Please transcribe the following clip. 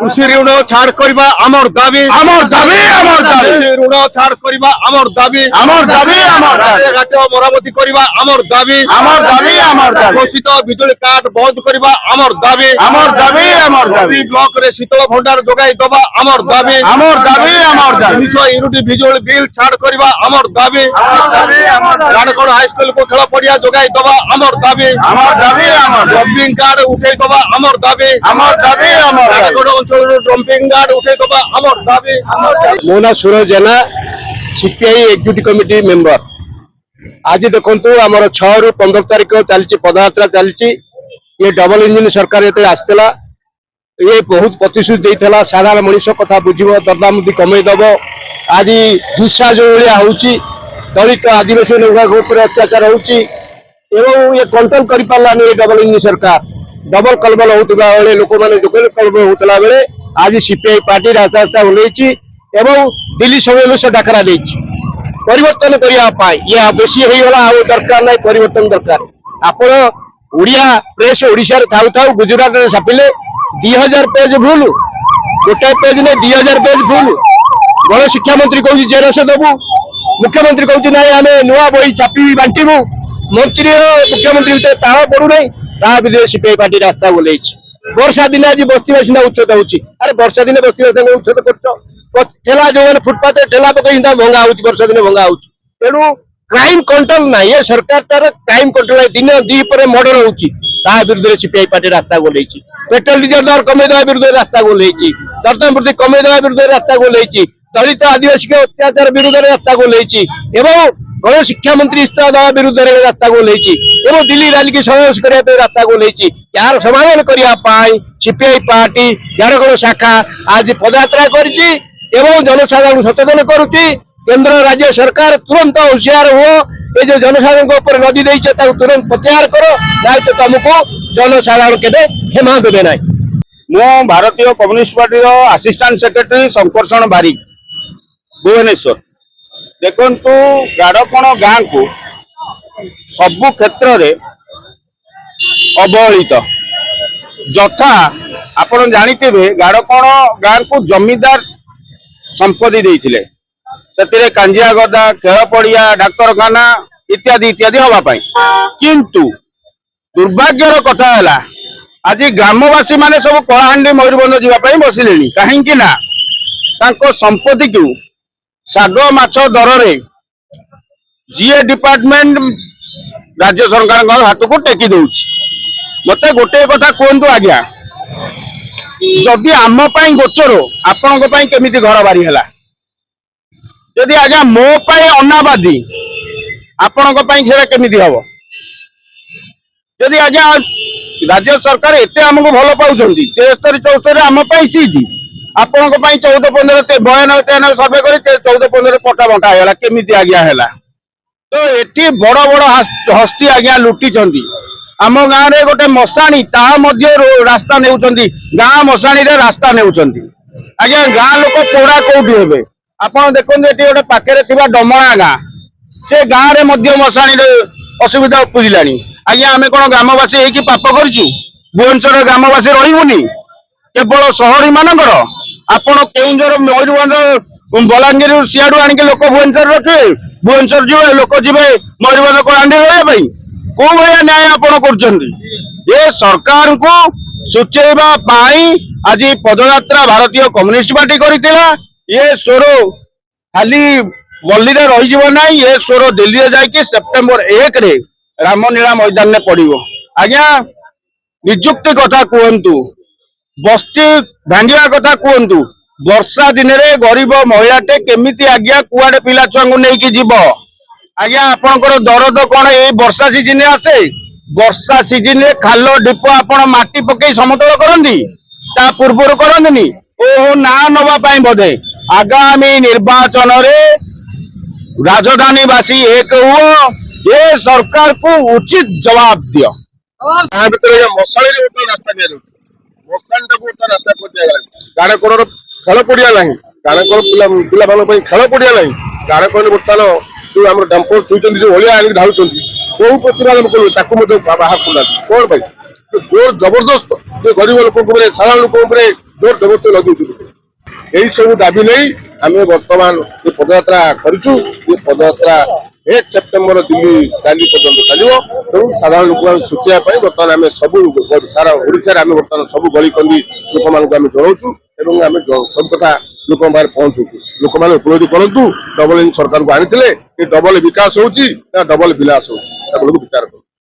कृषि ऋण छाड़ करबा आमर दाबी कृषि ऋण छाड़ करबा आमर दाबी घाट मरामती करबा आमर दाबी घोषित बिजुली काट बंद करबा आमर दाबी प्रति ब्लॉक रे शीतल भंडार जोगाई दबा आमर दाबी 300 यूनिट बिजुली बिल छाड़ करबा आमर दाबी राणकोड़ हाई स्कूल को खेल पड़िया जोगाई दबा आमर दाबी डंपिंग कार्ड उठे दबा आमर दाबी राणकोड़ अंचल डंपिंग कार्ड उठे दबा आमर दाबी मो ना सूरज जेना सीपीआई एग्जीक्यूटिव कमिटी मेंबर आज देखु आमर 6 ରୁ 15 तारिख चलती पदयात्रा चलती ये डबल इंजिन सरकार जो आसला ये बहुत प्रतिश्रुति देता साधारण मनीष कथा बुझ दरदाम कमेदब आज हिंसा जो भाया हो दलित आदिवासी अत्याचार होती ये कंट्रोल कर पारानी डबल इंजिन सरकार डबल कलबल होता बेले लोक मैंने डबल कलबल होता बेले आज सीपीआई पार्टी रास्ता रास्ता ओल्लैची दिल्ली समावेश डाकरा परिवर्तन करने ये बेसी होगा दरकार ना परिवर्तन दरकार आपण ओडिया प्रेस ओडिशा थाऊ थाऊ गुजरात में छापिले 2000 पेज भूल गोटे पेज ने 2000 पेज भूल गण शिक्षा मंत्री कौन जेरस देवु मुख्यमंत्री कौन ना आम नुआ बही छापी बांटू मंत्री मुख्यमंत्री पड़ू ना विधि सीपीआई पार्टी रास्ता बोले वर्षा दिन आज बस्तीवासी उच्छेद होती अरे वर्षा दिन बस्तीवासी उच्छेद कर ठेला जो मैंने फुटपाथ ठेला पकड़ भंगा हो वर्षा दिन भंगा हो तेणु क्राइम कंट्रोल ना ये सरकार तार क्राइम कंट्रोल दिन दीपर मर्डर होती विरुद्ध सीपीआई पार्टी रास्ता बोले पेट्रोल डीजल दर कमेदवा विरुद्ध रास्ता बोले दरदाम वृद्धि कमेदवा विरुद्ध रास्ता बोले दलित आदिवासी के अत्याचार विरुद्ध रास्ता बोले गण शिक्षा मंत्री इस्तीफा देवा विरुद्ध रास्ता बोले दिल्ली रैली की समावेश करने रास्ता बोले यार समाधान करने सीपीआई पार्टी झारखंड शाखा आज पदयात्रा कर जनसाधारण सचेतन करुच्ची केंद्र राज्य सरकार तुरंत होशियार हो ये जो जनसाधारण ऊपर नदी देते तुरंत प्रत्याहार करो नहीं तो तुमको जनसाधारण के क्षमा देवे ना मो भारतीय communist party assistant secretary Sankarshan बारिक भुवनेश्वर देखु गाड़कण गाँ को सबु क्षेत्र में अवहेलित यथा आपण जानते गाड़कण गाँ को जमीदार संपत्ति देते से कांजिया गदा खेल पड़िया डाक्तरखाना इत्यादि इत्यादि हाँपाई किंतु दुर्भाग्यर कथा है आज ग्रामवासी माने सब कलाहांडी मयूरभंज जावाई बसिले कहीं संपत्ति को साग माछ दर रे जीए डिपार्टमेंट राज्य सरकार हाथ को टेकी दौर मत गोटे कथा कहतु आज्ञा जदि आम गोचर आपण केमी घर बारी है जदि आज्ञा मो अनाबादी आपण केमी हम जदि आज्ञा राज्य सरकार एत आमको भल पाँच 73 74 आम सीजी आपण 14 15 92 93 सर्वे कर 14 15 पट्टा बंटा है केमी आज्ञा है तो ये बड़ बड़ हस्ती आज्ञा लुटी आम गाँव में गोटे मशाणी रास्ता ने गाँ मशाणी रास्ता ने आज्ञा गाँ लोक पोड़ा कौटी हे आपड़ देखते ये गोटे पाखे डमणा गाँ से गाँव में मशाणी असुविधा उपजिला आज्ञा आम कौन ग्रामवासी हो पाप करूँ भुवनेश्वर ग्रामवासी रही केवल सहरी मानकर आपण केउंझर मयूरभंज बलांगीर सियाड़ू आणिक लोक भुवनेश्वर रखे भुवनेश्वर जी लोक जी मयूरभंज कलाहांडी रहा कौ भाया न्याय आपण कर सरकार को सूचेबा आज पदयात्रा भारतीय कम्युनिस्ट पार्टी करथिला ये स्वर खाली बल्ली रही ना ये स्वर दिल्ली जाकि सेप्टेम्बर 1 रे रामलीला मैदान में पड़ो आज्ञा निजुक्ति कथा कहतु बस्ती भांगा कथा कहतु वर्षा दिन में गरीब महिलाटे केमिति आज्ञा कुआडे पिला छुआ को लेकिन जीव आज्ञा आपणकर दरद कौन ये वर्षा सीजन आसे वर्षा सीजन में खाल ढीप आपण माटी पकई समतल करती ता पूर्व करती ओहो ना नवापाई बोधे आगामी निर्वाचन रे राजधानीवासी एक हुआ ये सरकार को उचित जवाब दियो मशाणी रास्ता दिया मशाणी रास्ता गाड़कोड़ खेल पड़िया ना गाड़कोड़ पिला खेल पड़िया ना गाड़कोड़ बर्तमान जो आम डंपर थुचंदी जो ओलिया आनी धाउचंदी बहु प्रतिवाद करू बाहर करूना कौन भाई जोर जबरदस्त गरीब लोक साधारण लोक जोर जबरदस्ती लगे यही सब दाबी नहीं आम बर्तमान ये पदयात्रा करूँ। ये पदयात्रा 1 सेप्टेम्बर दिल्ली रैली पर्यटन चलो तेणु साधारण लोक सूचाई बर्तमान आम सब सारा ओडिशा आम बर्तमान सब गलीकंदी लोक मानक जनाऊँ एवं आम सब कथा लोक पहुंचु लोक मैंने उपलब्धि करूँ डबल इंजन सरकार को आनी डबल विकास होची डबल विलास होची विचार करूँ।